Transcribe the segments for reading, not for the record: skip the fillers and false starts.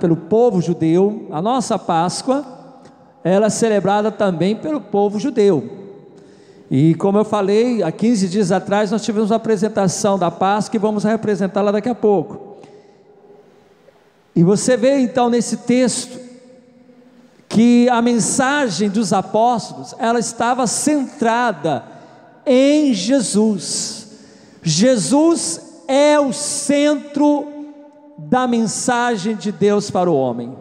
pelo povo judeu. A nossa Páscoa, ela é celebrada também pelo povo judeu. E como eu falei, há 15 dias atrás nós tivemos uma apresentação da Páscoa e vamos representá-la daqui a pouco. E você vê então nesse texto que a mensagem dos apóstolos, ela estava centrada em Jesus. Jesus é o centro da mensagem de Deus para o homem.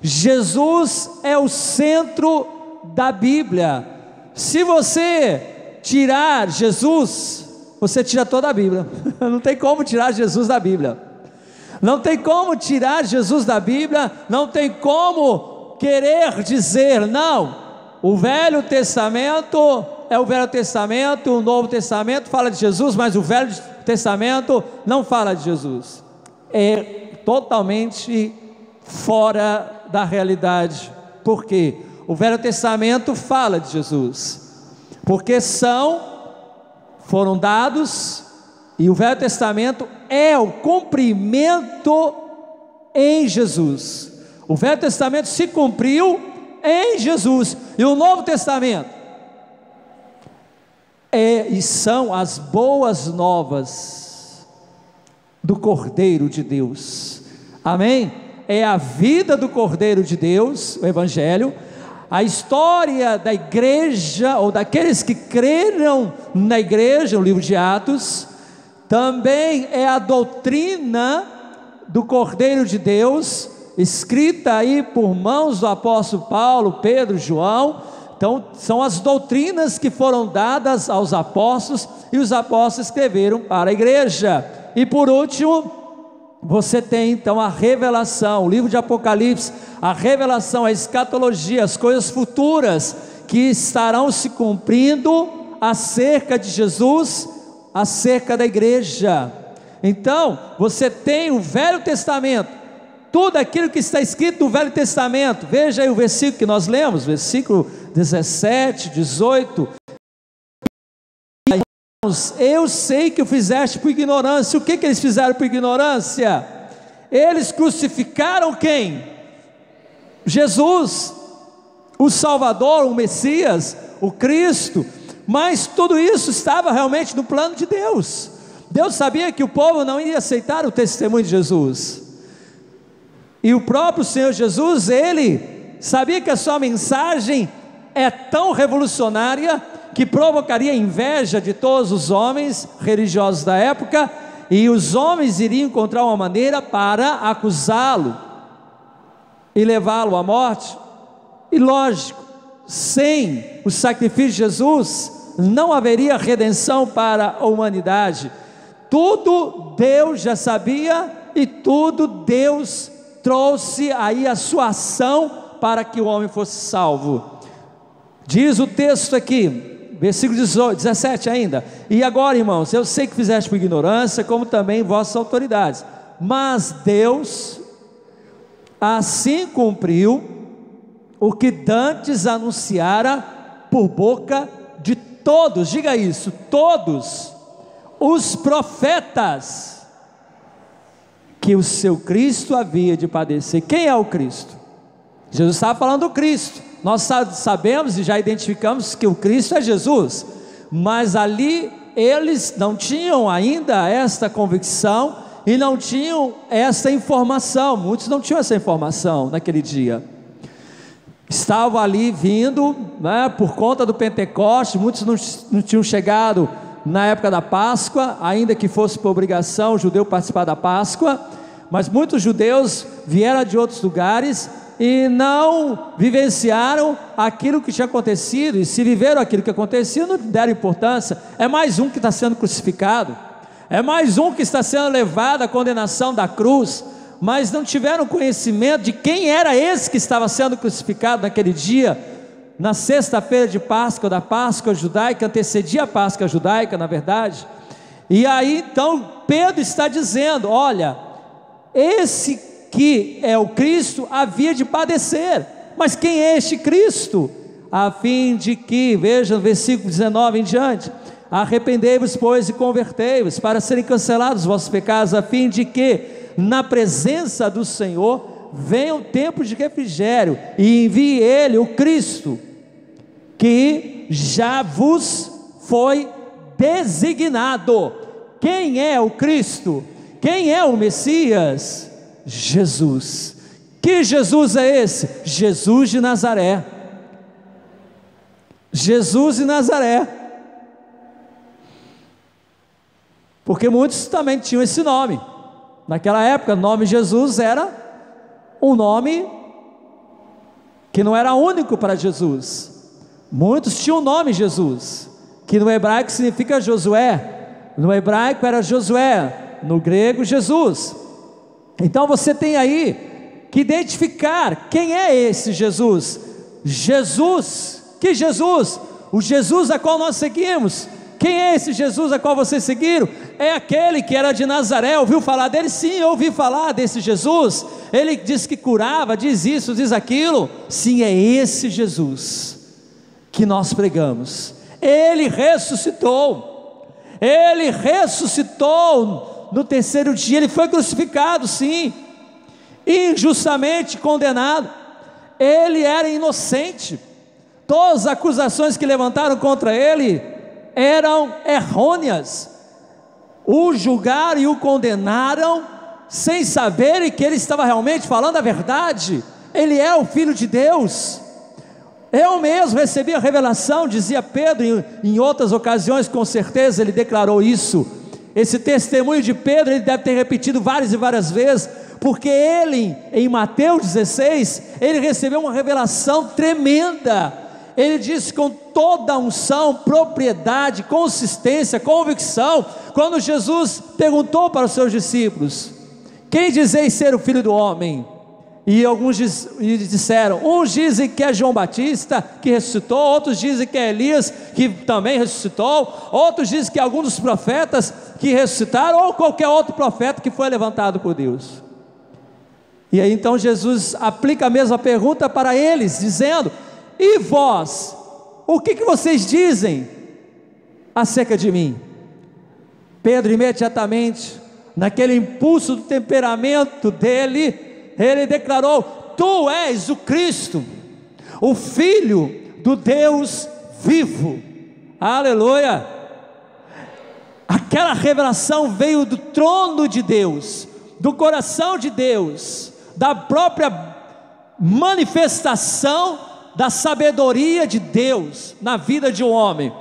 Jesus é o centro da Bíblia. Se você tirar Jesus, você tira toda a Bíblia. Não tem como tirar Jesus da Bíblia. Não tem como tirar Jesus da Bíblia. Não tem como querer dizer, não, o Velho Testamento é o Velho Testamento, o Novo Testamento fala de Jesus, mas o Velho Testamento não fala de Jesus. É totalmente fora da realidade. Por quê? O Velho Testamento fala de Jesus, porque foram dados, e o Velho Testamento é o cumprimento em Jesus. O Velho Testamento se cumpriu em Jesus, e o Novo Testamento e são as boas novas do Cordeiro de Deus. Amém? É a vida do Cordeiro de Deus, o Evangelho. A história da igreja, ou daqueles que creram na igreja, o livro de Atos, também é a doutrina do Cordeiro de Deus, escrita aí por mãos do apóstolo Paulo, Pedro, João. Então são as doutrinas que foram dadas aos apóstolos, e os apóstolos escreveram para a igreja. E por último, você tem então a revelação, o livro de Apocalipse, a revelação, a escatologia, as coisas futuras que estarão se cumprindo acerca de Jesus, acerca da igreja. Então você tem o Velho Testamento, tudo aquilo que está escrito no Velho Testamento. Veja aí o versículo que nós lemos, versículo 17, 18. Eu sei que o fizeste por ignorância. O que eles fizeram por ignorância? Eles crucificaram quem? Jesus, o Salvador, o Messias, o Cristo. Mas tudo isso estava realmente no plano de Deus. Deus sabia que o povo não ia aceitar o testemunho de Jesus, e o próprio Senhor Jesus, ele sabia que a sua mensagem é tão revolucionária que provocaria inveja de todos os homens religiosos da época, e os homens iriam encontrar uma maneira para acusá-lo e levá-lo à morte. E lógico, sem o sacrifício de Jesus não haveria redenção para a humanidade. Tudo Deus já sabia, e tudo Deus trouxe aí a sua ação para que o homem fosse salvo. Diz o texto aqui, versículo 17 ainda: e agora, irmãos, eu sei que fizeste por ignorância, como também vossas autoridades, mas Deus assim cumpriu o que dantes anunciara por boca de todos, diga isso, todos os profetas, que o seu Cristo havia de padecer. Quem é o Cristo? Jesus estava falando do Cristo. Nós sabemos e já identificamos que o Cristo é Jesus, mas ali eles não tinham ainda esta convicção e não tinham essa informação. Muitos não tinham essa informação naquele dia. Estavam ali vindo, por conta do Pentecoste. Muitos não tinham chegado na época da Páscoa, ainda que fosse por obrigação o judeu participar da Páscoa, mas muitos judeus vieram de outros lugares e não vivenciaram aquilo que tinha acontecido, e se viveram aquilo que aconteceu, não deram importância. É mais um que está sendo crucificado, é mais um que está sendo levado à condenação da cruz, mas não tiveram conhecimento de quem era esse que estava sendo crucificado naquele dia, na sexta-feira de Páscoa, da Páscoa judaica, antecedia a Páscoa judaica, na verdade. E aí então Pedro está dizendo: olha, esse que é o Cristo havia de padecer. Mas quem é este Cristo? A fim de que, veja no versículo 19 em diante, arrependei-vos, pois, e convertei-vos, para serem cancelados os vossos pecados, a fim de que, na presença do Senhor, venha o tempo de refrigério, e envie Ele, o Cristo, que já vos foi designado. Quem é o Cristo? Quem é o Messias? Jesus. Que Jesus é esse? Jesus de Nazaré. Jesus de Nazaré. Porque muitos também tinham esse nome. Naquela época, o nome Jesus era um nome que não era único para Jesus. Muitos tinham o nome Jesus, que no hebraico significa Josué. No hebraico era Josué, no grego Jesus. Então você tem aí que identificar quem é esse Jesus. Jesus, que Jesus? O Jesus a qual nós seguimos. Quem é esse Jesus a qual vocês seguiram? É aquele que era de Nazaré. Ouviu falar dele? Sim, eu ouvi falar desse Jesus. Ele diz que curava, diz isso, diz aquilo. Sim, é esse Jesus que nós pregamos. Ele ressuscitou. Ele ressuscitou no terceiro dia. Ele foi crucificado, sim, injustamente condenado. Ele era inocente. Todas as acusações que levantaram contra ele eram errôneas. O julgaram e o condenaram sem saberem que ele estava realmente falando a verdade. Ele é o Filho de Deus. Eu mesmo recebi a revelação, dizia Pedro em outras ocasiões, com certeza ele declarou isso. Esse testemunho de Pedro ele deve ter repetido várias e várias vezes, porque ele, em Mateus 16, ele recebeu uma revelação tremenda. Ele disse com toda a unção, propriedade, consistência, convicção, quando Jesus perguntou para os seus discípulos: quem dizeis ser o Filho do Homem? E alguns disseram, uns dizem que é João Batista, que ressuscitou, outros dizem que é Elias, que também ressuscitou, outros dizem que é algum dos profetas que ressuscitaram, ou qualquer outro profeta que foi levantado por Deus. E aí então Jesus aplica a mesma pergunta para eles, dizendo: e vós, o que vocês dizem acerca de mim? Pedro imediatamente, naquele impulso do temperamento dele, ele declarou: tu és o Cristo, o Filho do Deus vivo. Aleluia! Aquela revelação veio do trono de Deus, do coração de Deus, da própria manifestação da sabedoria de Deus na vida de um homem.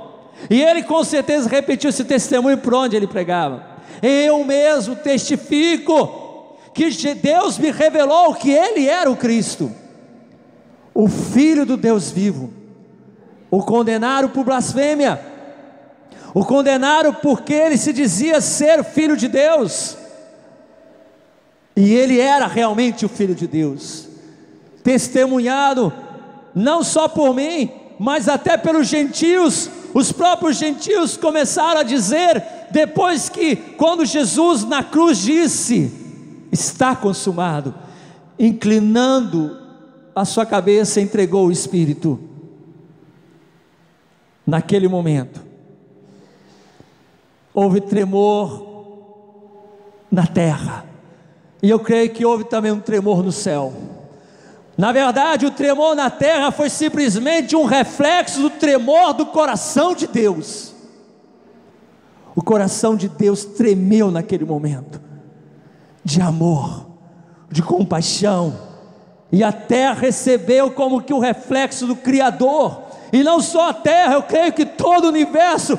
E ele com certeza repetiu esse testemunho por onde ele pregava: eu mesmo testifico que Deus me revelou que ele era o Cristo, o Filho do Deus vivo. O condenaram por blasfêmia, o condenaram porque ele se dizia ser Filho de Deus, e ele era realmente o Filho de Deus, testemunhado não só por mim, mas até pelos gentios. Os próprios gentios começaram a dizer, depois que, quando Jesus na cruz disse: está consumado, inclinando a sua cabeça, entregou o Espírito. Naquele momento houve tremor na terra, e eu creio que houve também um tremor no céu. Na verdade, o tremor na terra foi simplesmente um reflexo do tremor do coração de Deus. O coração de Deus tremeu naquele momento, de amor, de compaixão, e a terra recebeu como que o reflexo do Criador. E não só a terra, eu creio que todo o universo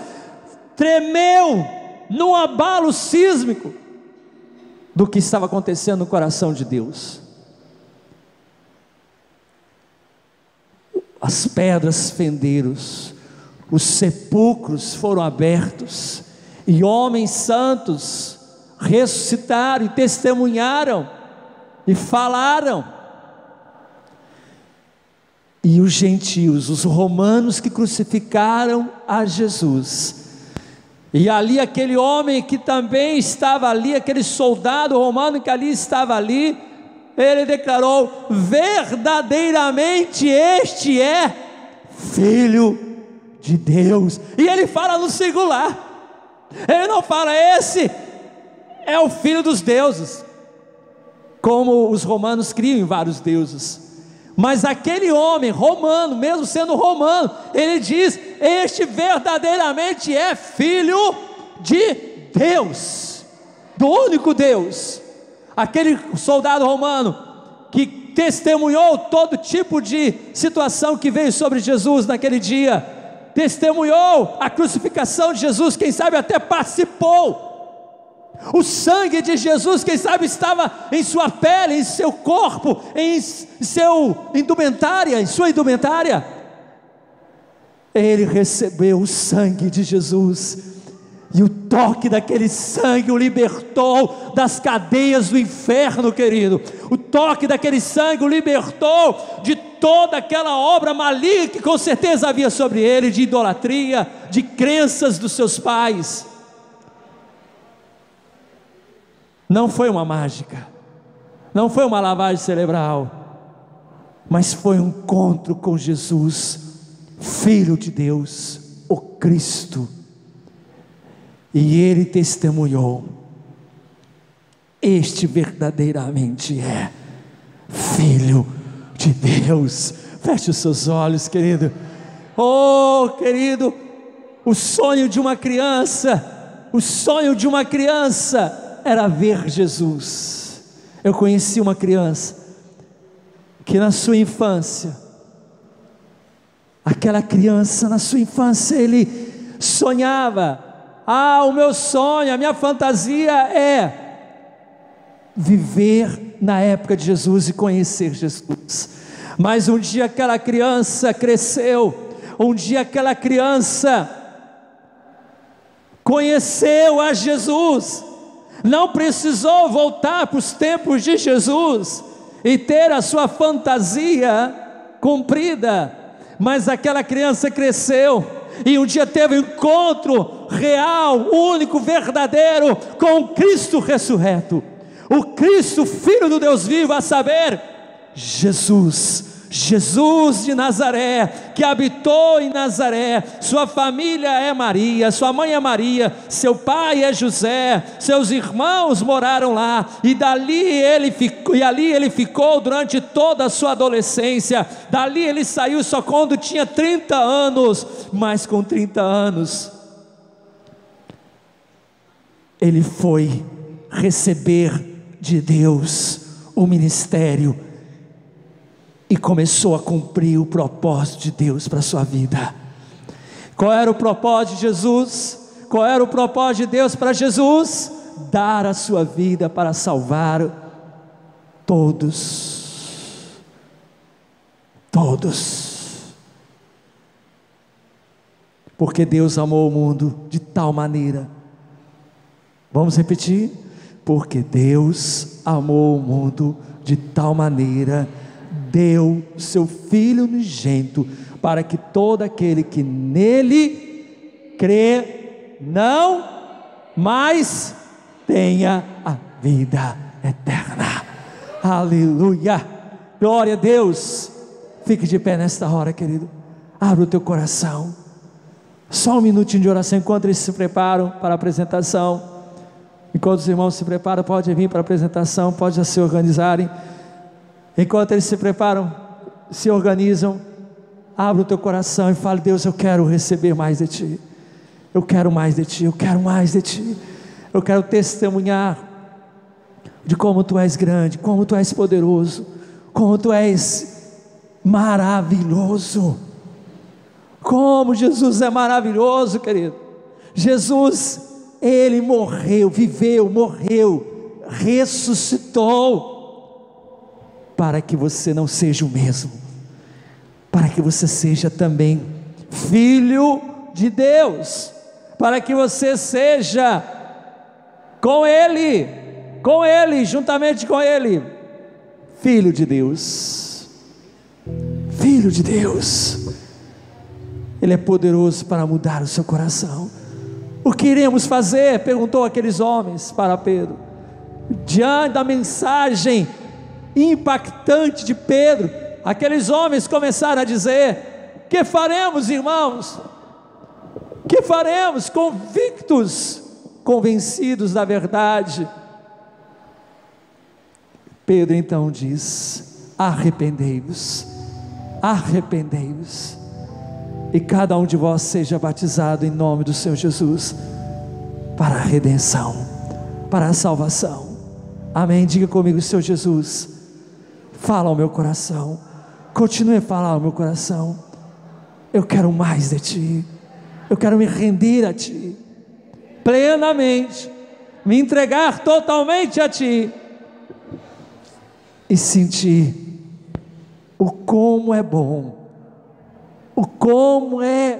tremeu num abalo sísmico do que estava acontecendo no coração de Deus. As pedras fenderam, os sepulcros foram abertos, e homens santos ressuscitaram e testemunharam e falaram. E os gentios, os romanos que crucificaram a Jesus, e ali aquele homem que também estava ali, aquele soldado romano que ali estava ali, ele declarou: verdadeiramente este é Filho de Deus. E ele fala no singular, ele não fala esse é o filho dos deuses, como os romanos criam em vários deuses. Mas aquele homem romano, mesmo sendo romano, ele diz: este verdadeiramente é filho de Deus, do único Deus. Aquele soldado romano que testemunhou todo tipo de situação que veio sobre Jesus naquele dia, testemunhou a crucificação de Jesus, quem sabe até participou. O sangue de Jesus, quem sabe estava em sua pele, em seu corpo, em sua indumentária. Ele recebeu o sangue de Jesus, e o toque daquele sangue o libertou das cadeias do inferno, querido. O toque daquele sangue o libertou de toda aquela obra maligna que com certeza havia sobre ele, de idolatria, de crenças dos seus pais. Não foi uma mágica, não foi uma lavagem cerebral, mas foi um encontro com Jesus, Filho de Deus, o Cristo. E ele testemunhou: este verdadeiramente é Filho de Deus. Feche os seus olhos, querido. Oh, querido, o sonho de uma criança era ver Jesus. Eu conheci uma criança que na sua infância, ele sonhava: o meu sonho, a minha fantasia é viver na época de Jesus e conhecer Jesus. Mas um dia aquela criança cresceu, um dia aquela criança conheceu a Jesus, não precisou voltar para os tempos de Jesus e ter a sua fantasia cumprida, mas aquela criança cresceu e um dia teve um encontro real, único, verdadeiro com o Cristo ressurreto, o Cristo Filho do Deus vivo, a saber, Jesus de Nazaré, que habitou em Nazaré. Sua família é Maria, sua mãe é Maria, seu pai é José, seus irmãos moraram lá, e ali ele ficou durante toda a sua adolescência. Dali ele saiu só quando tinha 30 anos, mas com 30 anos ele foi receber de Deus o ministério e começou a cumprir o propósito de Deus para a sua vida. Qual era o propósito de Jesus? Qual era o propósito de Deus para Jesus? Dar a sua vida para salvar todos. Porque Deus amou o mundo de tal maneira. Vamos repetir? Porque Deus amou o mundo de tal maneira, deu seu Filho unigênito, para que todo aquele que nele crê não mais tenha a vida eterna. Aleluia, glória a Deus. Fique de pé nesta hora, querido. Abra o teu coração. Só um minutinho de oração enquanto eles se preparam para a apresentação. Enquanto os irmãos se preparam, pode vir para a apresentação, pode já se organizarem. Enquanto eles se preparam, se organizam, abra o teu coração e fale: Deus, eu quero receber mais de Ti, eu quero mais de Ti, eu quero mais de Ti, eu quero testemunhar de como Tu és grande, como Tu és poderoso, como Tu és maravilhoso, como Jesus é maravilhoso, querido. Jesus, Ele morreu, viveu, morreu, ressuscitou, para que você não seja o mesmo, para que você seja também filho de Deus, para que você seja com Ele, juntamente com Ele, filho de Deus. Filho de Deus. Ele é poderoso para mudar o seu coração. O que iremos fazer? Perguntou aqueles homens para Pedro, diante da mensagem impactante de Pedro. Aqueles homens começaram a dizer: que faremos, irmãos? que faremos? Convictos, convencidos da verdade. Pedro então diz: arrependei-vos, arrependei-vos, e cada um de vós seja batizado em nome do Senhor Jesus, para a redenção, para a salvação. Amém? Diga comigo: Senhor Jesus, fala ao meu coração, continue a falar ao meu coração. Eu quero mais de Ti, eu quero me render a Ti, plenamente, me entregar totalmente a Ti, e sentir o como é bom, o como é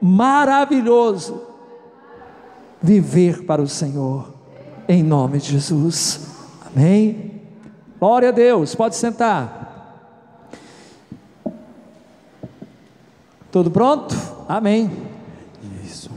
maravilhoso viver para o Senhor, em nome de Jesus. Amém? Glória a Deus. Pode sentar. Tudo pronto? Amém. Isso.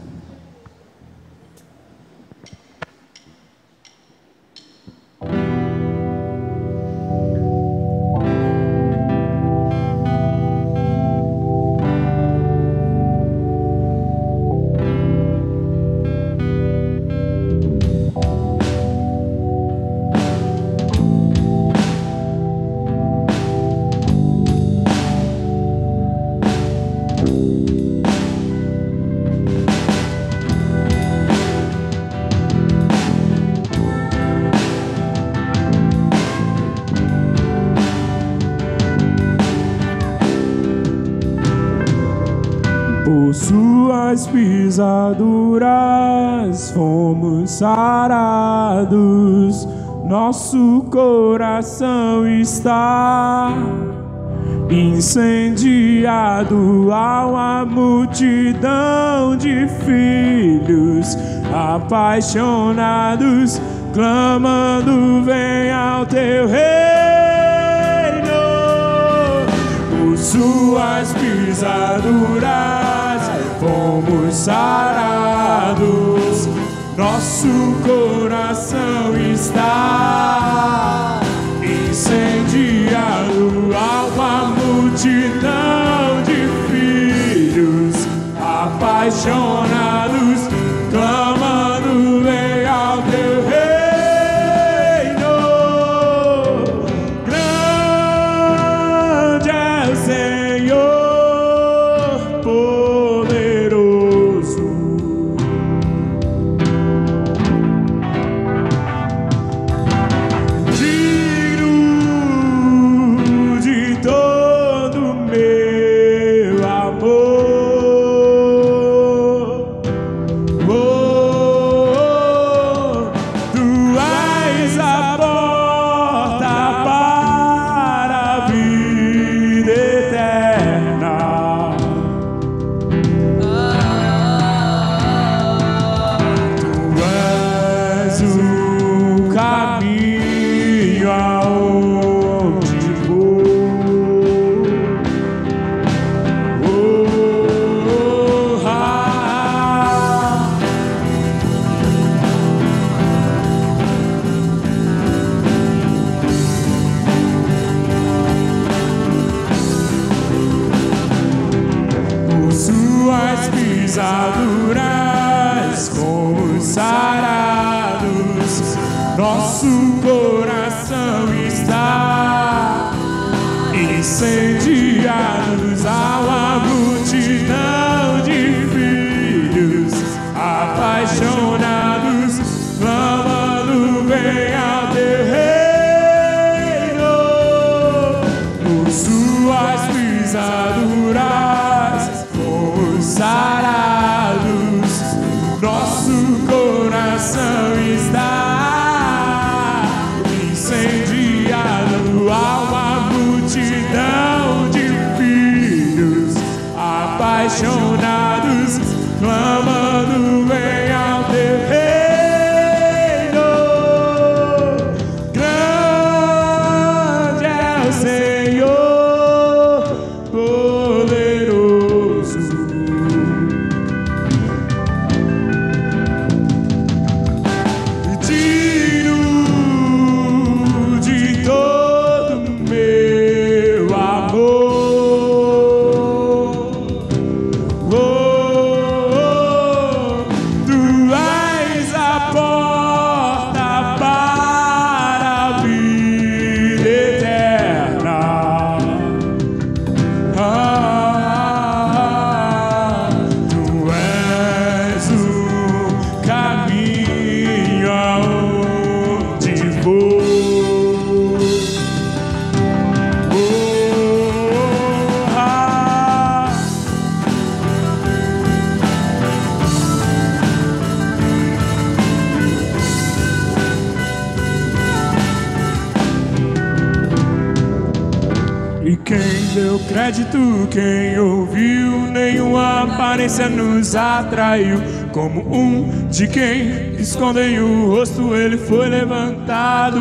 Por suas pisaduras fomos sarados, nosso coração está incendiado. Há uma multidão de filhos apaixonados, clamando: vem ao teu reino. Por suas pisaduras fomos sarados, nosso coração está incendiado. Há uma multidão de filhos apaixonados, clamando: vem ao teu reino. Grande é o Senhor, poderoso, digno de todo meu amor. Tu és a porta para a vida eterna. Tu és o caminho aonde vou. Por suas pisaduras fomos sarados, nosso coração está incendiado. Há uma multidão de filhos apaixonados, clamando: vem ao teu reino. Por suas pisaduras fomos sarados, nosso coração está incendiado. Há uma multidão de filhos E quem deu crédito, quem ouviu, nenhuma aparência nos atraiu. Como um de quem escondem o rosto, ele foi levantado.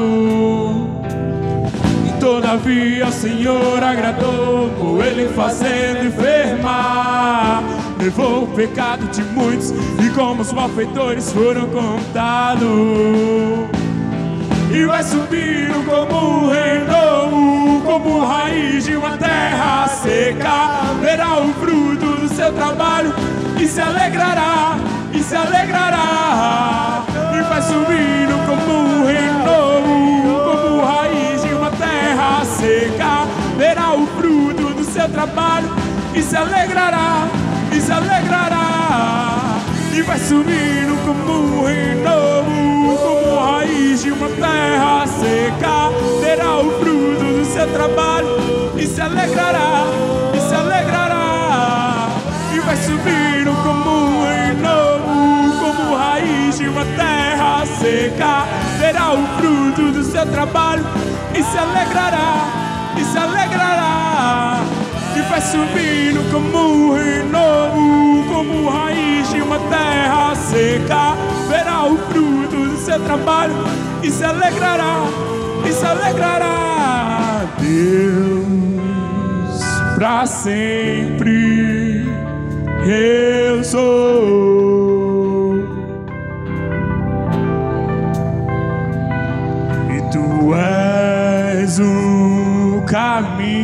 E todavia o Senhor agradou por ele fazendo enfermar. Levou o pecado de muitos e como os malfeitores foram contados. E vai subindo como um renovo, como raiz de uma terra seca. Verá o fruto do seu trabalho e se alegrará, e se alegrará. E vai subindo como um renovo, como raiz de uma terra seca. Verá o fruto do seu trabalho e se alegrará, e se alegrará. E vai subindo como um renovo, como raiz de uma terra seca. Terá o fruto do seu trabalho e se alegrará, e se alegrará. E vai subindo como um renovo, como raiz de uma terra seca. Terá o fruto do seu trabalho e se alegrará, e se alegrará. E vai subindo como um renovo, como raiz de uma terra seca. Verá o fruto do seu trabalho e se alegrará, e se alegrará. Deus pra sempre eu sou, e tu és o caminho.